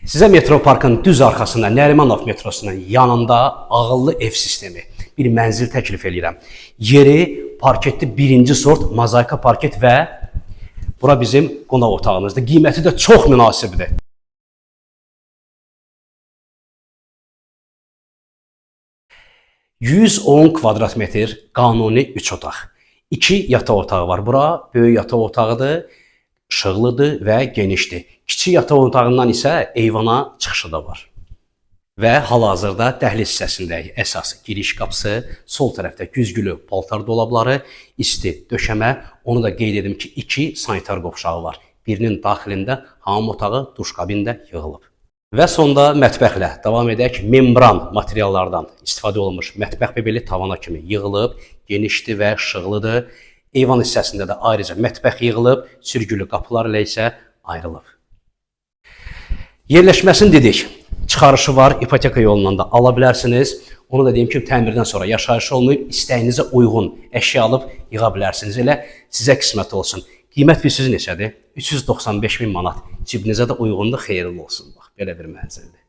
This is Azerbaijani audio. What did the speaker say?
Sizə Metro Parkın düz arxasında Nərimanov metrosunun yanında ağıllı ev sistemi bir mənzil təklif edirəm. Yeri parketli birinci sort mozaika parket və bura bizim qonaq otağımızdır. Qiyməti də çox münasibdir. %110 kvadrat metr qanuni 3 otaq. 2 yataq otağı var. Bura böyük yataq otağıdır, işıqlıdır və genişdir. Kiçik yataq otağından isə eyvana çıxışı da var. Və hal-hazırda dəhliz hissəsindəyik. Əsas giriş qapısı, sol tərəfdə güzgülü paltar dolabları, isti döşəmə. Onu da qeyd edim ki, 2 sanitar qovşağı var. Birinin daxilində hamam otağı, duş kabini də yığılıb. Və sonda mətbəxlə davam edək. Membran materiallardan istifadə olunmuş mətbəx bebeli tavana kimi yığılıb, genişdir və işıqlıdır. Eyvan hissəsində də ayrıca mətbəx yığılıb, sürgülü qapılar ilə isə ayrılıb. Yerləşməsini dedik. Çıxarışı var, ipoteka yolundan da ala bilərsiniz. Onu da deyim ki, təmirdən sonra yaşayış olmayıb, istəyinizə uyğun əşya alıb yığa bilərsiniz. Elə sizə qismət olsun. Qiymət bilirsiniz neçədir? 395 min manat. Cibinizə də uyğundur, xeyirli olsun. Bax, belə bir mənzildir.